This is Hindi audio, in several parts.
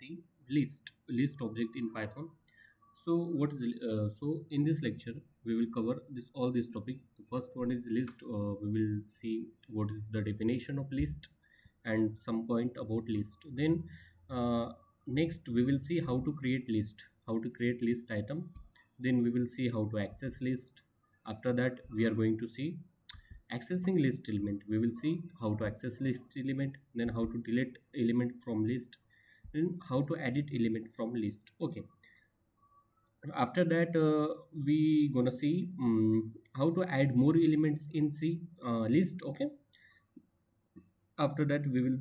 see list object in Python. So what is so in this lecture we will cover this all this topic. The first one is list. We will see what is the definition of list and some point about list. Then next we will see how to create list item. Then we will see how to access list. After that we are going to see accessing list element. We will see how to access list element, then how to delete element from list, then how to edit element from list. Okay, after that we gonna see how to add more elements in C list. Okay, after that we will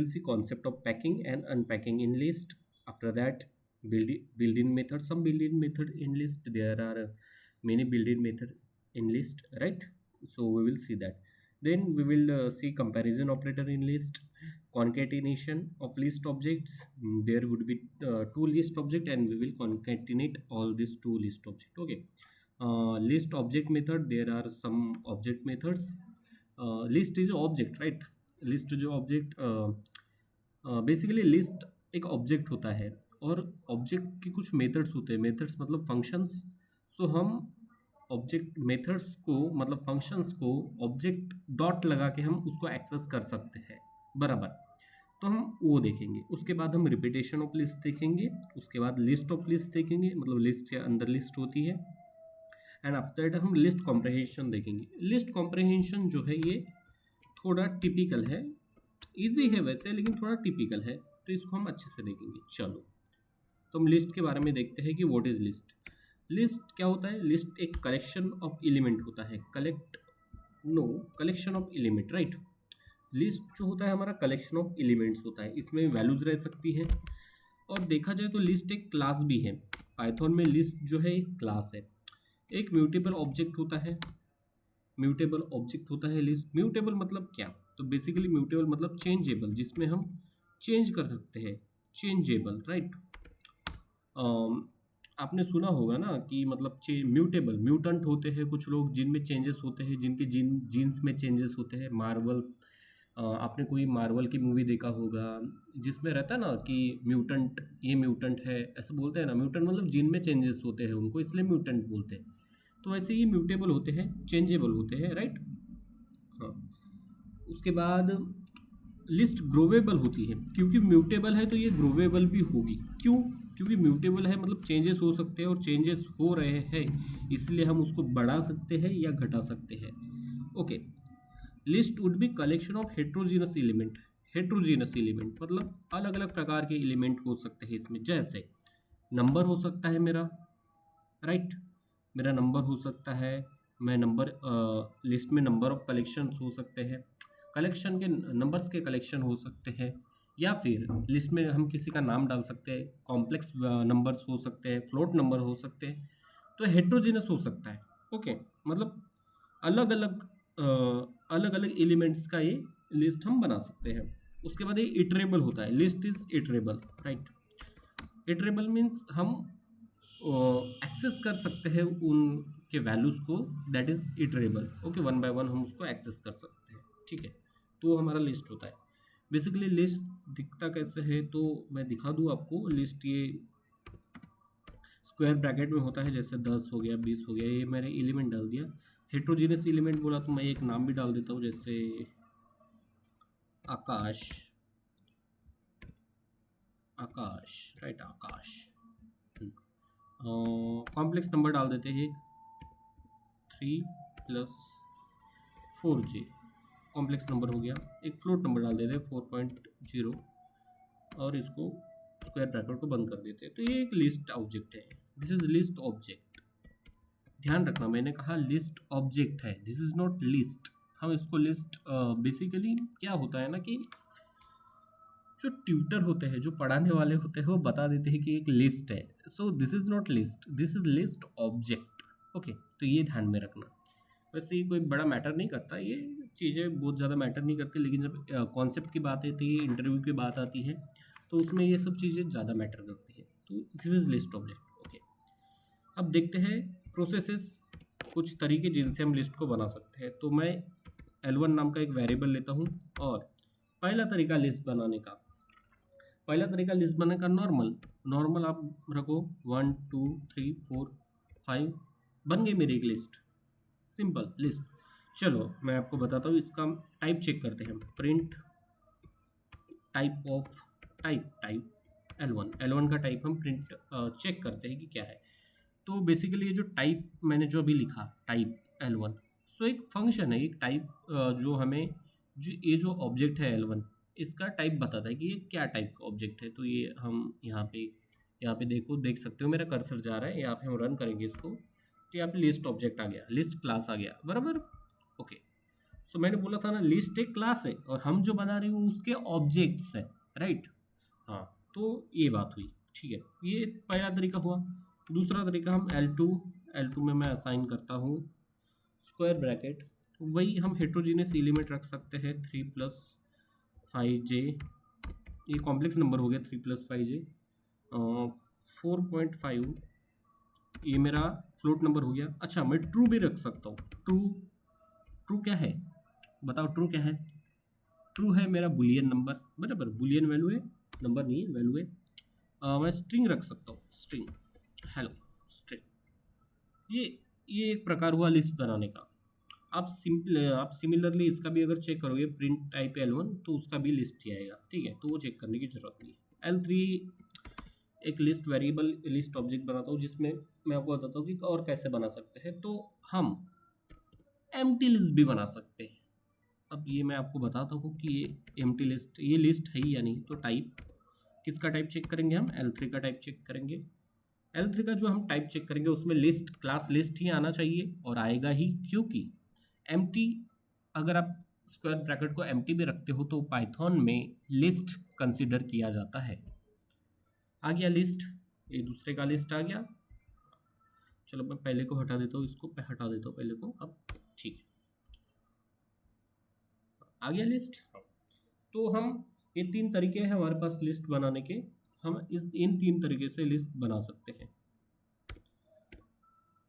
see concept of packing and unpacking in list. After that built-in method, some built-in method in list. There are many built-in methods in list, right? So we will see that. Then we will see comparison operator in list, concatenation of list objects. There would be two list object and we will concatenate all these two list object. Okay, list object method, there are some object methods. List is object, right? List जो ऑब्जेक्ट बेसिकली लिस्ट एक ऑब्जेक्ट होता है और ऑब्जेक्ट के कुछ मेथड्स होते हैं. मेथड्स मतलब फंक्शंस. सो हम ऑब्जेक्ट मेथड्स को मतलब फंक्शंस को ऑब्जेक्ट डॉट लगा के हम उसको एक्सेस कर सकते हैं, बराबर. तो हम वो देखेंगे. उसके बाद हम रिपीटेशन ऑफ लिस्ट देखेंगे. उसके बाद लिस्ट ऑफ लिस्ट देखेंगे, मतलब लिस्ट के अंदर लिस्ट होती है. एंड आफ्टर दैट हम लिस्ट कॉम्प्रहेंशन देखेंगे. लिस्ट कॉम्प्रहेंशन जो है ये थोड़ा टिपिकल है, इजी है वैसे लेकिन थोड़ा टिपिकल है, तो इसको हम अच्छे से देखेंगे. चलो, तो हम लिस्ट के बारे में देखते हैं कि व्हाट इज लिस्ट. लिस्ट क्या होता है? लिस्ट एक कलेक्शन ऑफ एलिमेंट होता है. Collection of element, right? List जो होता है हमारा कलेक्शन ऑफ एलिमेंट्स होता है. इसमें वैल्यूज रह सकती हैं. और देखा जाए तो लिस्ट एक क्लास भी है. पाइथन में लिस्ट जो है एक क्लास है. एक म्यूटेबल ऑब्जेक्ट होता है. म्यूटेबल ऑब्जेक्ट होता है लिस्ट. म्यूटेबल मतलब क्या? तो बेसिकली म्यूटेबल मतलब चेंजेबल, जिसमें हम चेंज कर सकते हैं. Changeable, right? आपने सुना होगा ना कि मतलब म्यूटेबल म्यूटेंट होते हैं कुछ लोग जिनमें चेंजेस होते हैं, जिनके जीन्स में चेंजेस होते हैं. मार्वल, आपने कोई मार्वल की मूवी देखा होगा जिसमें रहता है ना कि म्यूटेंट, ये म्यूटेंट है, ऐसे बोलते हैं ना. म्यूटेंट मतलब जीन में चेंजेस होते हैं उनको, इसलिए म्यूटेंट बोलते हैं. तो ऐसे ही म्यूटेबल होते हैं, चेंजेबल होते हैं, राइट? हाँ. उसके बाद लिस्ट ग्रोवेबल होती है. क्योंकि म्यूटेबल है तो ये ग्रोवेबल भी होगी. क्यों? क्योंकि म्यूटेबल है मतलब चेंजेस हो सकते हैं, और चेंजेस हो रहे हैं इसलिए हम उसको बढ़ा सकते हैं या घटा सकते हैं. Okay. List would be collection of heterogeneous element. Heterogeneous element मतलब अलग अलग प्रकार के एलिमेंट हो सकते हैं इसमें. जैसे नंबर हो सकता है मेरा, राइट? मेरा नंबर हो सकता है. मैं नंबर लिस्ट में नंबर ऑफ कलेक्शंस हो सकते हैं. कलेक्शन के नंबर्स के कलेक्शन हो सकते हैं. या फिर लिस्ट में हम किसी का नाम डाल सकते हैं. कॉम्प्लेक्स नंबर्स हो सकते हैं, फ्लोट नंबर हो सकते हैं. तो हेट्रोजीनस हो सकता है. ओके, मतलब अलग अलग एलिमेंट्स का ये लिस्ट हम बना सकते हैं. उसके बाद ये इटरेबल होता है. List is iterable, right? Iterable means हम एक्सेस कर सकते हैं उनके वैल्यूज़ को. That is iterable. Okay, one by one हम उसको एक्सेस कर सकते हैं. ठीक है, तो हमारा लिस्ट होता है. बेसिकली लिस्ट दिखता कैसे है तो मैं दिखा दूँ आपको. लिस्ट ये स्क्वायर ब्रैकेट में होता है, जैसे 10 हो गया, 20 हो गया, ये मैंने एलिमेंट डाल दिया. हेट्रोजीनियस एलिमेंट बोला तो मैं एक नाम भी डाल देता हूँ, जैसे आकाश. राइट? आकाश. कॉम्प्लेक्स नंबर डाल देते हैं 3+4j. कॉम्प्लेक्स नंबर हो गया. एक फ्लोट नंबर डाल देते हैं 4.0 और इसको स्क्वायर ब्रैकेट को बंद कर देते हैं. तो ये एक लिस्ट ऑब्जेक्ट है. This is list object. ध्यान रखना, मैंने कहा लिस्ट ऑब्जेक्ट है, दिस इज नॉट लिस्ट. हम इसको लिस्ट बेसिकली क्या होता है ना कि जो ट्यूटर होते हैं, जो पढ़ाने वाले होते हैं, वो बता देते हैं कि एक लिस्ट है. So this is not list, this is list object. Okay, तो ये ध्यान में रखना. वैसे ये कोई बड़ा मैटर नहीं करता, ये चीज़ें बहुत ज़्यादा मैटर नहीं करती, लेकिन जब कॉन्सेप्ट की बात आती है, इंटरव्यू की बात आती है, तो उसमें ये सब चीज़ें ज़्यादा मैटर करती है. तो this is list object. Okay, अब देखते हैं प्रोसेसेस, कुछ तरीके जिनसे हम लिस्ट को बना सकते हैं. तो मैं L1 नाम का एक वेरिएबल लेता हूँ. और पहला तरीका लिस्ट बनाने का, पहला तरीका लिस्ट बनाने का नॉर्मल, नॉर्मल आप रखो 1 2 3 4 5, बन गई मेरी एक लिस्ट, सिंपल लिस्ट। चलो मैं आपको बताता हूँ, इसका टाइप चेक करते हैं, print type of type L1 का टाइप हम प्रिंट चेक करते हैं कि क्या है। तो बेसिकली ये जो टाइप मैंने जो अभी लिखा टाइप L1, सो एक फंक्शन है, एक टाइप जो हमें जो ये जो ऑब्जेक्ट है L1, इसका टाइप बताता है कि ये क्या टाइप का ऑब्जेक्ट है। तो ये हम यहाँ पे देखो, देख सकते हो मेरा कर्सर जा रहा है, यहाँ पे हम रन करेंगे इसको, तो यहाँ पे लिस्ट ऑब्जेक्ट आ गया, लिस्ट क्लास आ गया, बराबर। ओके, सो मैंने बोला था ना लिस्ट एक क्लास है और हम जो बना रहे हो उसके ऑब्जेक्ट्स है, राइट। हाँ, तो ये बात हुई, ठीक है, ये पहला तरीका हुआ। दूसरा तरीका हम L2 में मैं असाइन करता हूँ स्क्वायर ब्रैकेट, वही हम हेट्रोजीनियस एलिमेंट रख सकते हैं 3+5j, ये कॉम्प्लेक्स नंबर हो गया 3+5j, 4.5 ये मेरा फ्लोट नंबर हो गया। अच्छा, मैं ट्रू भी रख सकता हूँ, ट्रू क्या है बताओ, ट्रू क्या है? ट्रू है मेरा बुलियन नंबर, बराबर, बुलियन वैल्यू है, नंबर नहीं है, वैल्यू है। मैं स्ट्रिंग रख सकता हूँ, स्ट्रिंग हेलो स्ट्रिंग। ये एक प्रकार हुआ लिस्ट बनाने का। आप सिमिलरली इसका भी अगर चेक करोगे प्रिंट टाइप L1, तो उसका भी लिस्ट ही आएगा, ठीक है, तो वो चेक करने की जरूरत नहीं है। L3 एक लिस्ट वेरिएबल लिस्ट ऑब्जेक्ट बनाता हूँ, जिसमें मैं आपको बताता हूँ कि और कैसे बना सकते हैं। तो हम एम्प्टी लिस्ट भी बना सकते हैं। अब ये मैं आपको बताता हूँ कि ये एम्प्टी लिस्ट, ये लिस्ट है ही या नहीं। तो टाइप, किसका टाइप चेक करेंगे हम? L3 का टाइप चेक करेंगे। L3 का जो हम टाइप चेक करेंगे उसमें लिस्ट क्लास लिस्ट ही आना चाहिए, और आएगा ही, क्योंकि एम्प्टी, अगर आप स्क्वायर ब्रैकेट को एम्प्टी भी रखते हो तो पाइथन में लिस्ट कंसिडर किया जाता है। आ गया लिस्ट, ये दूसरे का लिस्ट आ गया। चलो मैं पहले को हटा देता हूँ, इसको हटा देता हूँ पहले को, अब ठीक है, आ गया लिस्ट। तो हम, ये तीन तरीके हैं हमारे पास लिस्ट बनाने के, हम इन तीन तरीके से लिस्ट बना सकते हैं।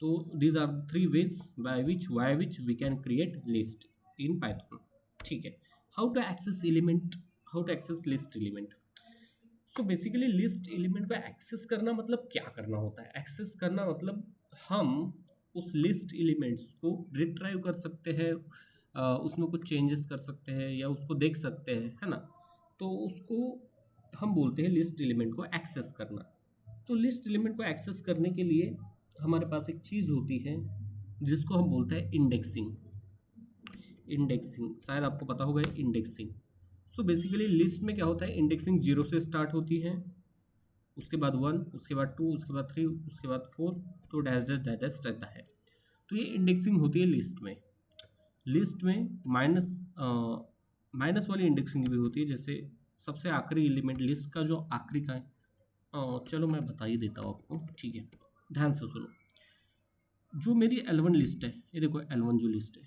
तो these are the three ways by which we can create list in Python, ठीक है। how to access element, how to access list element। so basically list element को एक्सेस करना मतलब क्या करना होता है? एक्सेस करना मतलब हम उस लिस्ट एलिमेंट्स को रिट्राइव कर सकते हैं, उसमें कुछ चेंजेस कर सकते हैं या उसको देख सकते हैं, है ना। तो उसको हम बोलते हैं लिस्ट एलिमेंट को एक्सेस करना। तो लिस्ट एलिमेंट को एक्सेस करने के लिए हमारे पास एक चीज़ होती है जिसको हम बोलते हैं इंडेक्सिंग। इंडेक्सिंग शायद आपको पता होगा, इंडेक्सिंग। सो बेसिकली लिस्ट में क्या होता है, इंडेक्सिंग 0 से स्टार्ट होती है, उसके बाद 1, उसके बाद 2, उसके बाद 3, उसके बाद 4, तो डैश डैश डैश डैश रहता है। तो ये इंडेक्सिंग होती है लिस्ट में। लिस्ट में माइनस वाली इंडेक्सिंग भी होती है, जैसे सबसे आखिरी एलिमेंट लिस्ट का जो आखिरी का है, चलो मैं बता ही देता हूँ आपको, ठीक है, ध्यान से सुनो। जो मेरी L1 लिस्ट है, ये देखो L1 जो लिस्ट है,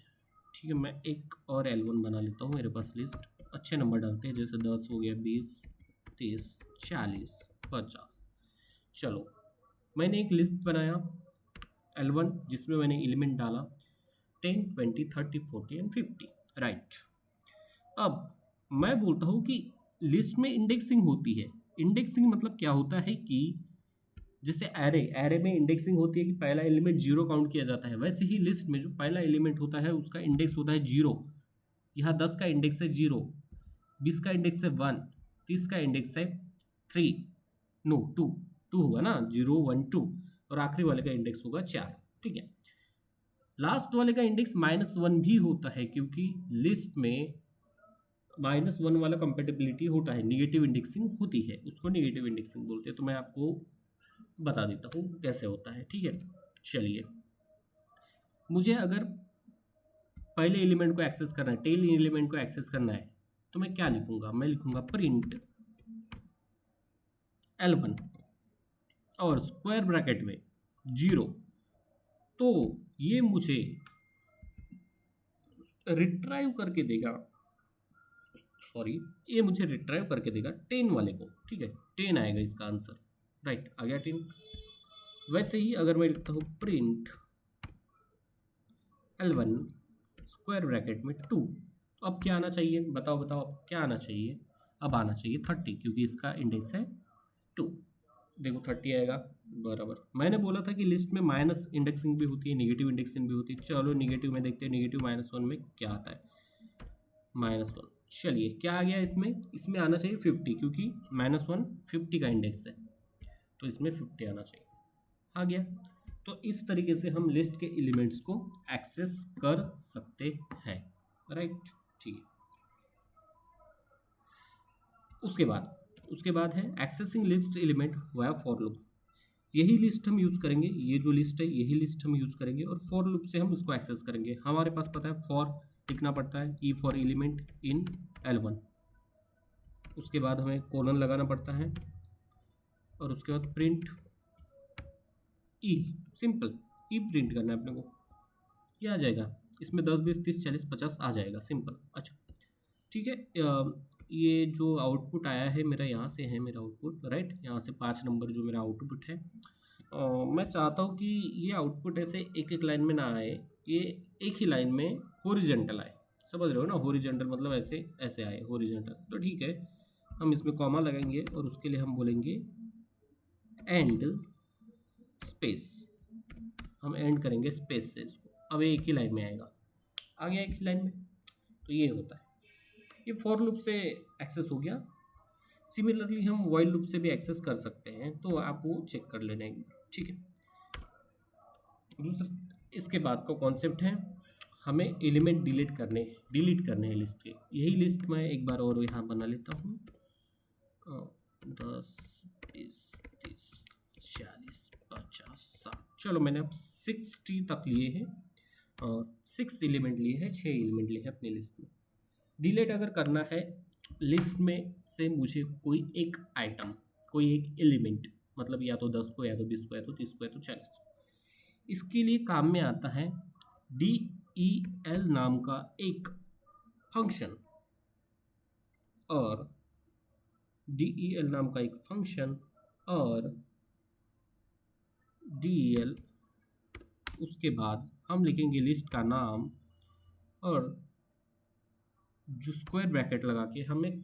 ठीक है, मैं एक और L1 बना लेता हूँ। मेरे पास लिस्ट अच्छे नंबर डालते हैं, जैसे 10 हो गया, 20, 30, 40, 50। चलो मैंने एक लिस्ट बनाया L1 जिसमें मैंने एलिमेंट डाला 10, 20, 30, 40 एंड 50, राइट। अब मैं बोलता हूँ कि लिस्ट में इंडेक्सिंग होती है। इंडेक्सिंग मतलब क्या होता है कि जैसे एरे में इंडेक्सिंग होती है कि पहला एलिमेंट 0 काउंट किया जाता है, वैसे ही लिस्ट में जो पहला एलिमेंट होता है उसका इंडेक्स होता है 0। यहाँ 10 का इंडेक्स है 0, 20 का इंडेक्स है 1, 30 का इंडेक्स है 3, नो 2 होगा ना, 0 1 2, और आखिरी वाले का इंडेक्स होगा 4, ठीक है। लास्ट वाले का इंडेक्स -1 भी होता है, क्योंकि लिस्ट में -1 वाला कंपेटिबिलिटी होता है, निगेटिव इंडेक्सिंग होती है, उसको निगेटिव इंडेक्सिंग बोलते हैं। तो मैं आपको बता देता हूँ कैसे होता है, ठीक है। चलिए, मुझे अगर पहले एलिमेंट को एक्सेस करना है, टेल एलिमेंट को एक्सेस करना है, तो मैं क्या लिखूंगा? मैं लिखूंगा प्रिंट L1 और स्क्वायर ब्रैकेट में 0। तो ये मुझे रिट्राइव करके देगा, सॉरी, ये मुझे रिट्राइव करके देगा 10 वाले को, ठीक है, 10 आएगा इसका आंसर, राइट, आ गया 10। वैसे ही अगर मैं लिखता हूँ प्रिंट L1 स्क्वायर ब्रैकेट में 2, तो अब क्या आना चाहिए? बताओ अब क्या आना चाहिए? अब आना चाहिए 30 क्योंकि इसका इंडेक्स है 2। देखो 30 आएगा बराबर। मैंने बोला था कि लिस्ट में माइनस इंडेक्सिंग भी होती है, नेगेटिव इंडेक्सिंग भी होती है। चलो नेगेटिव में देखते हैं, नेगेटिव -1 में क्या आता है। -1, चलिए क्या आ गया इसमें, इसमें आना चाहिए 50 क्योंकि -1 50 का इंडेक्स है, तो इसमें 50 आना चाहिए, आ गया। तो इस तरीके से हम लिस्ट के एलिमेंट्स को एक्सेस कर सकते हैं, राइट। ठीक है, उसके बाद है accessing list element via for loop. यही लिस्ट हम यूज़ करेंगे, ये जो लिस्ट है यही लिस्ट हम यूज़ करेंगे और फॉर लूप से हम इसको एक्सेस करेंगे। हमारे पास पता है फॉर लिखना पड़ता है, E for element in L1, उसके बाद हमें कोलन लगाना पड़ता है और उसके बाद प्रिंट ई, सिंपल ई प्रिंट करना है अपने को, ये आ जाएगा। इसमें 10 20 30 40 50 आ जाएगा, सिंपल। अच्छा ठीक है, ये जो आउटपुट आया है मेरा, यहाँ से है मेरा आउटपुट, राइट। यहाँ से 5 नंबर जो मेरा आउटपुट है, मैं चाहता हूँ कि ये आउटपुट ऐसे एक एक लाइन में ना आए, ये एक ही लाइन में हॉरिजॉन्टल आए, समझ रहे हो ना। हॉरिजॉन्टल मतलब ऐसे ऐसे आए हॉरिजॉन्टल, तो ठीक है, हम इसमें कॉमा लगाएंगे और उसके लिए हम बोलेंगे एंड स्पेस, हम एंड करेंगे स्पेस से इसको। अब ये एक ही लाइन में आएगा, आ गया एक ही लाइन में, तो ये होता है। ये फॉर लूप से एक्सेस हो गया। सिमिलरली हम व्हाइल लूप से भी एक्सेस कर सकते हैं, तो आप वो चेक कर लेना एक बार, ठीक है। दूसरा इसके बाद का कॉन्सेप्ट है, हमें एलिमेंट डिलीट करने हैं लिस्ट के। यही लिस्ट मैं एक बार और यहाँ बना लेता हूँ, 10 20 30 40 50 60, चलो मैंने अब 60 तक लिए हैं, 6 एलिमेंट लिए हैं, 6 एलिमेंट लिए हैं अपनी लिस्ट में। डिलीट अगर करना है लिस्ट में से मुझे कोई एक आइटम, कोई एक एलिमेंट, मतलब या तो 10 को, या तो 20 को, या तो 30 को, या तो 40 को, इसके लिए काम में आता है del नाम का एक फंक्शन, और del नाम का एक फंक्शन और del, उसके बाद हम लिखेंगे लिस्ट का नाम, और जो स्क्वायर ब्रैकेट लगा के हमें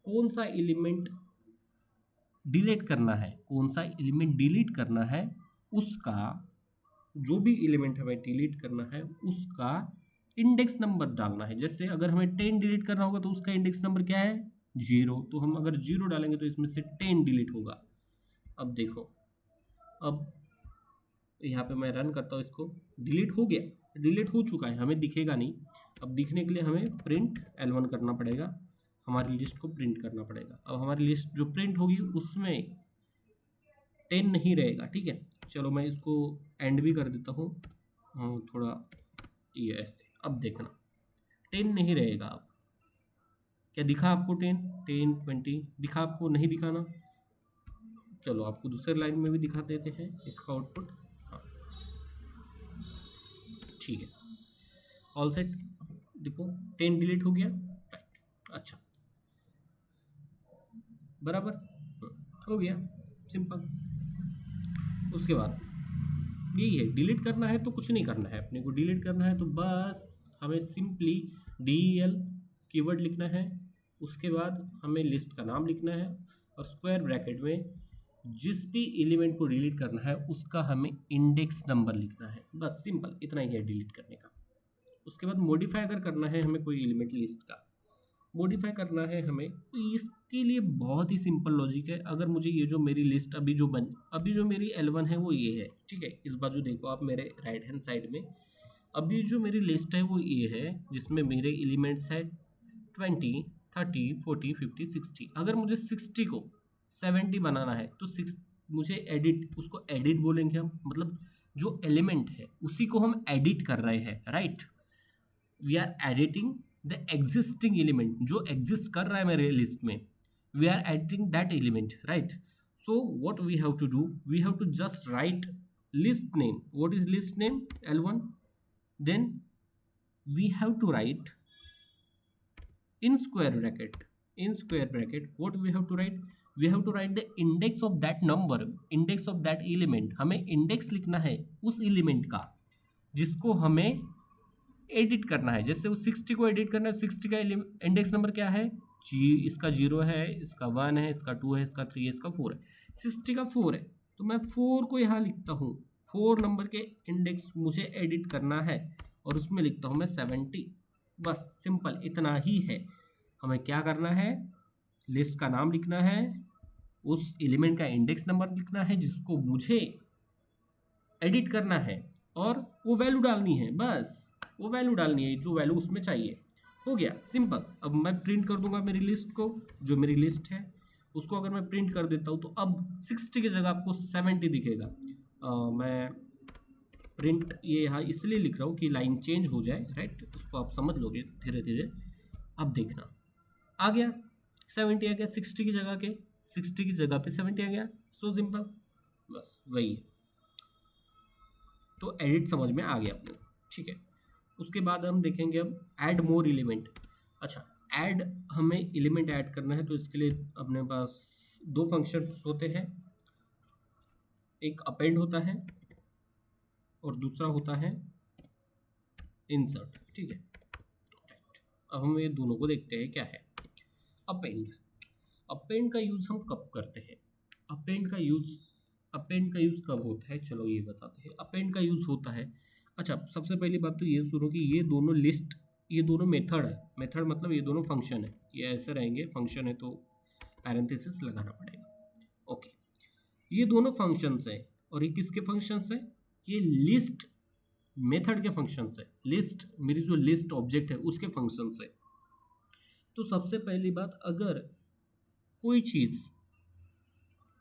कौन सा एलिमेंट डिलीट करना है, कौन सा एलिमेंट डिलीट करना है, उसका जो भी एलिमेंट हमें डिलीट करना है उसका इंडेक्स नंबर डालना है। जैसे अगर हमें 10 डिलीट करना होगा तो उसका इंडेक्स नंबर क्या है, 0, तो हम अगर 0 डालेंगे तो इसमें से 10 डिलीट होगा। अब देखो, अब यहाँ पे मैं रन करता हूँ इसको, डिलीट हो गया, डिलीट हो चुका है, हमें दिखेगा नहीं। अब दिखने के लिए हमें प्रिंट L1 करना पड़ेगा, हमारी लिस्ट को प्रिंट करना पड़ेगा। अब हमारी लिस्ट जो प्रिंट होगी उसमें 10 नहीं रहेगा, ठीक है। चलो मैं इसको एंड भी कर देता हूँ, थोड़ा ये ऐसे। अब देखना 10 नहीं रहेगा। अब क्या दिखा आपको, 10 10 20 दिखा आपको, नहीं दिखाना। चलो आपको दूसरे लाइन में भी दिखा देते हैं इसका आउटपुट, हाँ ठीक है, ऑल सेट। देखो 10 डिलीट हो गया, राइट, अच्छा बराबर हो गया, सिंपल। उसके बाद यही है, डिलीट करना है तो कुछ नहीं करना है अपने को, डिलीट करना है तो बस हमें सिंपली del कीवर्ड लिखना है, उसके बाद हमें लिस्ट का नाम लिखना है और स्क्वायर ब्रैकेट में जिस भी एलिमेंट को डिलीट करना है उसका हमें इंडेक्स नंबर लिखना है, बस सिंपल इतना ही है डिलीट करने का। उसके बाद मॉडिफाई अगर करना है हमें कोई एलिमेंट लिस्ट का मॉडिफाई करना है हमें, तो इसके लिए बहुत ही सिंपल लॉजिक है। अगर मुझे ये जो मेरी लिस्ट अभी जो मेरी L1 है वो ये है, ठीक है। इस बाजू देखो आप मेरे राइट हैंड साइड में, अभी जो मेरी लिस्ट है वो ये है, जिसमें मेरे एलिमेंट्स है 20 30 40 50 60। अगर मुझे 60 को 70 बनाना है तो मुझे उसको एडिट बोलेंगे हम, मतलब जो एलिमेंट है उसी को हम एडिट कर रहे हैं, right. We are editing the existing element, जो एग्जिस्ट कर रहा है मेरे लिस्ट में, we are editing that element, right. So what we have to do, we have to just write list name. What is list name, L1, then we have to write in square bracket what we have to write, we have to write the index of that number, index of that element। हमें इंडेक्स लिखना है उस एलिमेंट का जिसको हमें एडिट करना है। जैसे वो 60 को एडिट करना है, 60 का इंडेक्स नंबर क्या है, इसका 0 है, इसका 1 है, इसका 2 है, इसका 3 है, इसका 4 है, 60 का 4 है, तो मैं 4 को यहाँ लिखता हूँ। 4 नंबर के इंडेक्स मुझे एडिट करना है और उसमें लिखता हूँ मैं 70। बस सिंपल इतना ही है। हमें क्या करना है, लिस्ट का नाम लिखना है, उस एलिमेंट का इंडेक्स नंबर लिखना है जिसको मुझे एडिट करना है, और वो वैल्यू डालनी है। बस वो वैल्यू डालनी है जो वैल्यू उसमें चाहिए। हो गया सिंपल। अब मैं प्रिंट कर दूंगा मेरी लिस्ट को, जो मेरी लिस्ट है उसको अगर मैं प्रिंट कर देता हूँ तो अब 60 की जगह आपको 70 दिखेगा। मैं प्रिंट ये यहाँ इसलिए लिख रहा हूँ कि लाइन चेंज हो जाए, राइट, उसको आप समझ लोगे धीरे धीरे। अब देखना आ गया 70 आ गया, 60 की जगह के 60 की जगह पे 70 आ गया। सो सिंपल, बस वही है। तो एडिट समझ में आ गया अपने को, ठीक है। उसके बाद हम देखेंगे अब ऐड मोर एलिमेंट। अच्छा, ऐड हमें एलिमेंट ऐड करना है तो इसके लिए अपने पास दो फंक्शंस होते हैं, एक अपेंड होता है और दूसरा होता है इंसर्ट, ठीक है। अब हम ये दोनों को देखते हैं क्या है। अपेंड, अपेंड का यूज़ हम कब करते हैं? अपेंड का यूज़ कब होता है, चलो ये बताते हैं। अपेंड का यूज़ होता है, अच्छा सबसे पहली बात तो ये सुनो कि ये दोनों लिस्ट, ये दोनों मेथड है। मेथड मतलब ये दोनों फंक्शन है, ये ऐसे रहेंगे, फंक्शन है तो पैरेंथेसिस लगाना पड़ेगा। ओके, ये दोनों फंक्शंस हैं और ये किसके फंक्शंस हैं? ये लिस्ट मेथड के फंक्शंस है। लिस्ट मेरी जो लिस्ट ऑब्जेक्ट है उसके फंक्शंस है। तो सबसे पहली बात, अगर कोई चीज़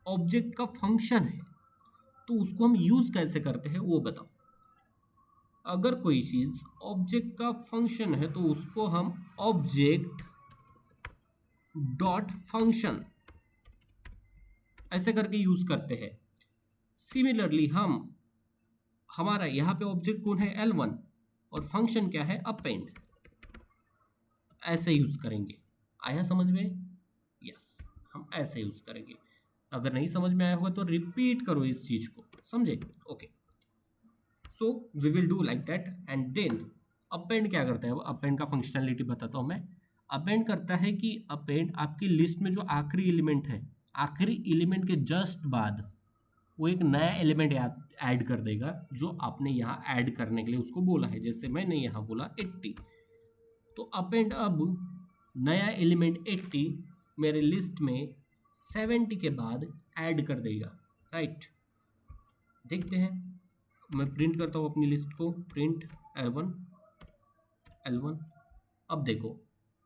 ऑब्जेक्ट का फंक्शन है तो उसको हम यूज़ कैसे करते हैं वो बताओ। अगर कोई चीज़ ऑब्जेक्ट का फंक्शन है तो उसको हम ऑब्जेक्ट डॉट फंक्शन ऐसे करके यूज़ करते हैं। सिमिलरली हमारा यहाँ पे ऑब्जेक्ट कौन है? L1, और फंक्शन क्या है? अपेंड। ऐसे यूज़ करेंगे। आया समझ में? यस, हम ऐसे यूज़ करेंगे। अगर नहीं समझ में आया होगा तो रिपीट करो इस चीज़ को, समझे? Okay, so we will do like that. And then append क्या करता है? अब अपेंड का फंक्शनैलिटी बताता हूँ मैं। अपेंड करता है कि अपेंड आपकी लिस्ट में जो आखिरी एलिमेंट है, आखिरी एलिमेंट के जस्ट बाद वो एक नया एलिमेंट ऐड कर देगा जो आपने यहाँ ऐड करने के लिए उसको बोला है। जैसे मैंने यहाँ बोला 80, तो अपेंड अब नया एलिमेंट 80 मेरे लिस्ट में 70 के बाद ऐड कर देगा, राइट। देखते हैं, मैं प्रिंट करता हूँ अपनी लिस्ट को, प्रिंट L1। अब देखो,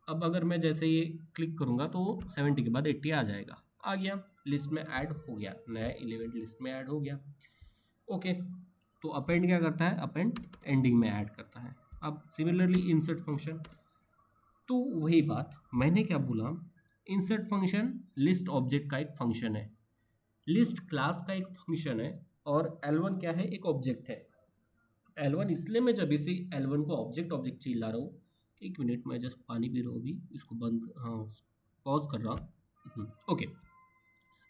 अब अगर मैं जैसे ये क्लिक करूँगा तो 70 के बाद 80 आ जाएगा। आ गया, लिस्ट में ऐड हो गया, नया एलिमेंट लिस्ट में ऐड हो गया। ओके, तो अपेंड क्या करता है? अपेंड एंडिंग में ऐड करता है। अब सिमिलरली इंसर्ट फंक्शन, तो वही बात मैंने क्या बोला, इंसर्ट फंक्शन लिस्ट ऑब्जेक्ट का एक फंक्शन है, लिस्ट क्लास का एक फंक्शन है, और L1 क्या है? एक ऑब्जेक्ट है। L1 इसलिए मैं जब इसे L1 को ऑब्जेक्ट चिल्ला रहा हूँ। एक मिनट, मैं जस्ट पानी पी रहा हूँ अभी, इसको बंद, हाँ पॉज कर रहा हूँ। ओके,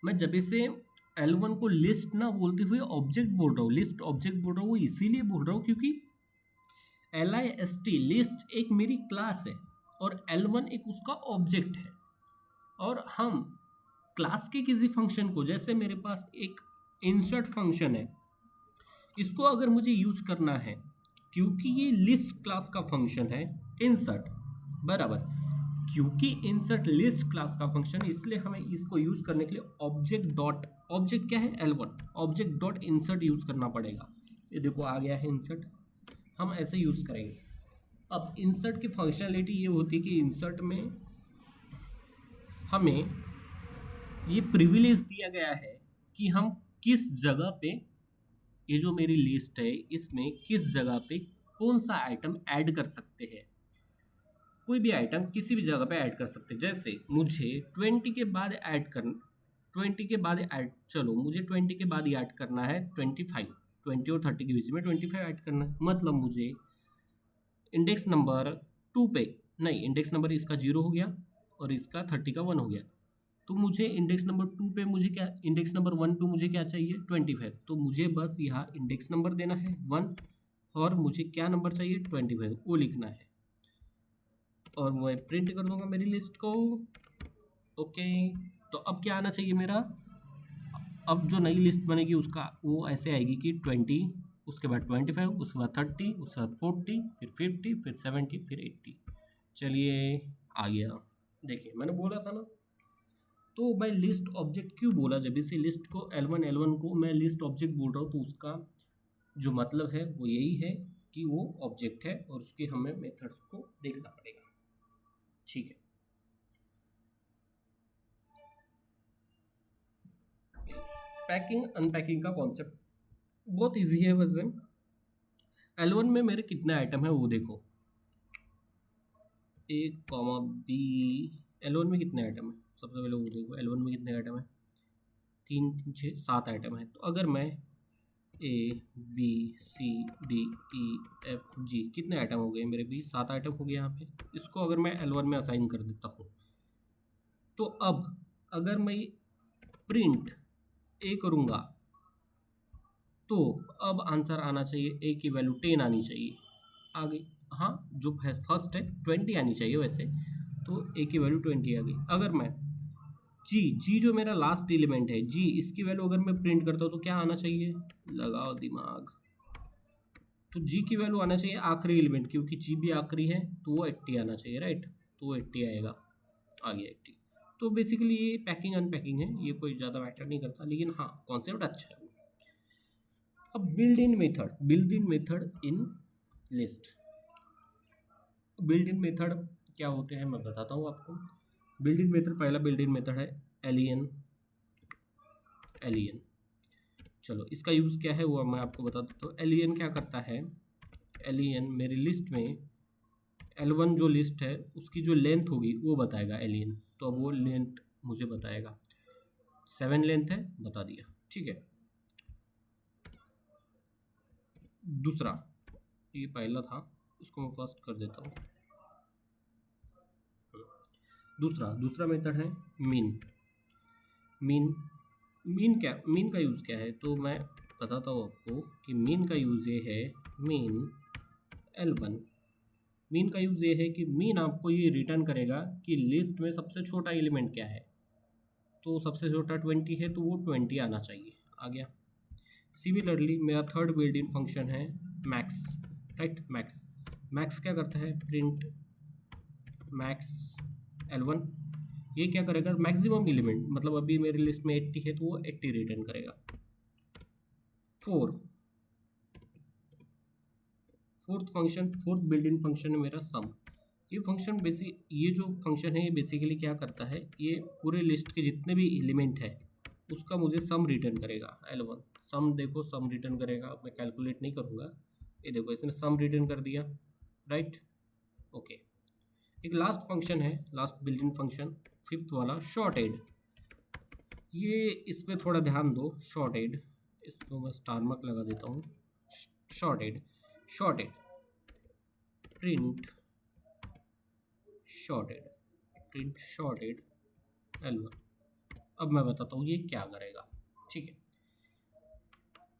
मैं जब इसे L1 को लिस्ट ना बोलते हुए ऑब्जेक्ट बोल रहा हूँ, लिस्ट ऑब्जेक्ट बोल रहा हूँ, वो इसीलिए बोल रहा हूँ क्योंकि LIST लिस्ट एक मेरी क्लास है और L1 एक उसका ऑब्जेक्ट है। और हम क्लास के किसी फंक्शन को, जैसे मेरे पास एक इंसर्ट फंक्शन है, इसको अगर मुझे यूज करना है, क्योंकि ये लिस्ट क्लास का फंक्शन है इंसर्ट, बराबर, क्योंकि इंसर्ट लिस्ट क्लास का फंक्शन है, इसलिए हमें इसको यूज करने के लिए ऑब्जेक्ट क्या है? L1, object dot insert use करना पड़ेगा। ये देखो आ गया है इंसर्ट, हम ऐसे यूज करेंगे। अब इंसर्ट की फंक्शनलिटी ये होती है कि इंसर्ट में हमें ये प्रिविलेज दिया गया है कि हम किस जगह पे, ये जो मेरी लिस्ट है इसमें किस जगह पे कौन सा आइटम ऐड कर सकते हैं। कोई भी आइटम किसी भी जगह पे ऐड कर सकते हैं। जैसे मुझे 20 के बाद ऐड करना, 20 के बाद ऐड, चलो मुझे 20 के बाद ही ऐड करना है 25, 20 और 30 के बीच में 25 ऐड करना है। मतलब मुझे इंडेक्स नंबर 2 पे, नहीं इंडेक्स नंबर इसका 0 हो गया और इसका 30 का 1 हो गया, तो मुझे इंडेक्स नंबर 2 पे मुझे क्या, इंडेक्स नंबर 1 पे मुझे क्या चाहिए? 25। तो मुझे बस यहाँ इंडेक्स नंबर देना है 1 और मुझे क्या नंबर चाहिए? 25, वो लिखना है। और मैं प्रिंट कर दूंगा मेरी लिस्ट को। ओके, तो अब क्या आना चाहिए मेरा, अब जो नई लिस्ट बनेगी उसका वो ऐसे आएगी कि 20, उसके बाद 25, उसके बाद 30, उसके बाद 40, फिर 50, फिर 70, फिर 80। चलिए आ गया। देखिए मैंने बोला था ना, तो मैं लिस्ट ऑब्जेक्ट क्यों बोला, जब इसी लिस्ट को L1 को मैं लिस्ट ऑब्जेक्ट बोल रहा हूँ, तो उसका जो मतलब है वो यही है कि वो ऑब्जेक्ट है और उसके हमें मेथड्स को देखना पड़ेगा। ठीक है, पैकिंग अनपैकिंग का कॉन्सेप्ट बहुत इजी है वैसे। L1 में मेरे कितने आइटम है वो देखो, ए कॉमा बी। L1 में कितने आइटम है, सबसे पहले वो देखो L1 में कितने आइटम है, 3 6 7 आइटम है। तो अगर मैं A B C D E F G, कितने आइटम हो गए मेरे, भी 7 आइटम हो गए यहाँ पे। इसको अगर मैं L1 में असाइन कर देता हूँ, तो अब अगर मैं प्रिंट ए करूँगा तो अब आंसर आना चाहिए, ए की वैल्यू 10 आनी चाहिए। आ गई, हाँ जो फर्स्ट है 20 आनी चाहिए वैसे, तो ए की वैल्यू 20 आ गई। अगर मैं जी जी जो मेरा लास्ट एलिमेंट है जी, इसकी वैल्यू अगर मैं प्रिंट करता हूँ तो क्या आना चाहिए, लगाओ दिमाग, तो जी की वैल्यू आना चाहिए आखिरी एलिमेंट, क्योंकि जी भी आखिरी है तो वो 80 आना चाहिए, राइट, तो वो 80 आएगा, आ गया 80। तो बेसिकली ये पैकिंग अनपैकिंग है, ये कोई ज़्यादा मैटर नहीं करता, लेकिन हाँ कॉन्सेप्ट अच्छा है। अब build in method in list. Build in method क्या होते हैं मैं बताता हूँ आपको। बिल्ड इन मेथड, पहला बिल्ड इन मेथड है एलियन। एलियन, चलो इसका यूज़ क्या है वो मैं आपको बता देता हूँ। एलियन क्या करता है, एलियन मेरी लिस्ट में L1 जो लिस्ट है उसकी जो लेंथ होगी वो बताएगा एलियन, तो अब वो लेंथ मुझे बताएगा, 7 लेंथ है, बता दिया, ठीक है। दूसरा, ये पहला था, इसको मैं फर्स्ट कर देता हूँ। दूसरा मेथड है मीन। मीन मीन क्या, मीन का यूज़ क्या है, तो मैं बताता हूँ आपको कि मीन का यूज़ ये है, मीन L1। मीन का यूज़ ये है कि मीन आपको ये रिटर्न करेगा कि लिस्ट में सबसे छोटा एलिमेंट क्या है, तो सबसे छोटा 20 है तो वो 20 आना चाहिए, आ गया। सिमिलरली मेरा थर्ड बिल्ट इन फंक्शन है मैक्स, राइट, मैक्स। मैक्स क्या करता है, प्रिंट मैक्स L1, ये क्या करेगा, मैक्सिमम एलिमेंट, मतलब अभी मेरी लिस्ट में 80 है तो वो 80 रिटर्न करेगा। फोर्थ बिल्ट इन फंक्शन है मेरा सम। ये जो फंक्शन है ये बेसिकली क्या करता है, ये पूरे लिस्ट के जितने भी एलिमेंट है उसका मुझे सम रिटर्न करेगा। L1 सम, देखो सम रिटर्न करेगा, मैं कैलकुलेट नहीं करूँगा, ये देखो इसने सम रिटर्न कर दिया, राइट, ओके। एक लास्ट फंक्शन है, last built in function, fifth वाला शॉर्टेड। ये इस पर थोड़ा ध्यान दो, शॉर्टेड, इसको मैं स्टार मार्क लगा देता हूँ। Shorted, shorted print shorted, print shorted L1। अब मैं बताता हूँ ये क्या करेगा, ठीक है।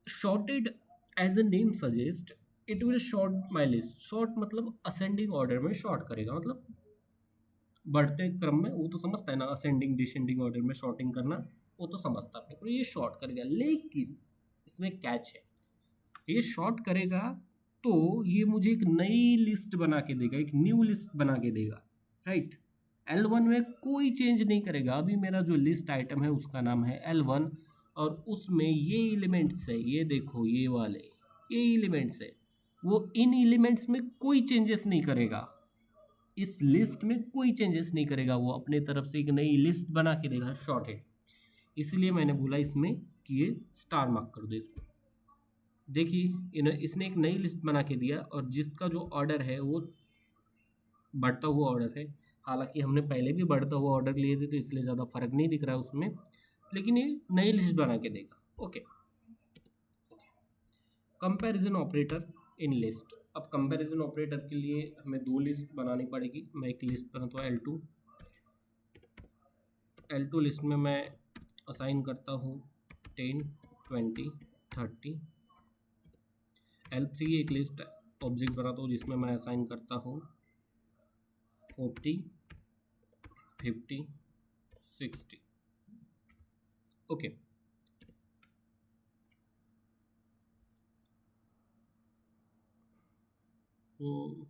Sorted as a name suggest, it will sort my list. Sort मतलब असेंडिंग ऑर्डर में शॉर्ट करेगा, मतलब बढ़ते क्रम में, वो तो समझता है ना, असेंडिंग डिसेंडिंग ऑर्डर में शॉर्टिंग करना, वो तो समझता है अपने को, ये शॉर्ट करेगा। लेकिन इसमें कैच है, ये शॉर्ट करेगा तो ये मुझे एक नई लिस्ट बना के देगा, एक न्यू लिस्ट बना के देगा, राइट। L1 में कोई चेंज नहीं करेगा, अभी मेरा जो लिस्ट आइटम है उसका नाम है L1, और उसमें ये एलिमेंट्स है, ये देखो ये वाले, ये एलिमेंट्स है, वो इन एलिमेंट्स में कोई चेंजेस नहीं करेगा, इस लिस्ट में कोई चेंजेस नहीं करेगा, वो अपने तरफ से एक नई लिस्ट बना के देगा शॉर्टेड। इसलिए मैंने बोला इसमें कि ये स्टार मार्क कर दो इसको। देखिए इसने एक नई लिस्ट बना के दिया, और जिसका जो ऑर्डर है वो बढ़ता हुआ ऑर्डर है। हालांकि हमने पहले भी बढ़ता हुआ ऑर्डर लिए थे तो इसलिए ज़्यादा फर्क नहीं दिख रहा है उसमें, लेकिन ये नई लिस्ट बना के देगा, okay. Comparison operator in list. अब कंपैरिजन ऑपरेटर के लिए हमें 2 लिस्ट बनानी पड़ेगी। मैं एक लिस्ट बनाता हूँ L2 लिस्ट में मैं असाइन करता हूँ 10 20 30। L3 एक लिस्ट ऑब्जेक्ट बनाता हूँ जिसमें मैं असाइन करता हूँ 40, 50, 60. Okay. Hmm.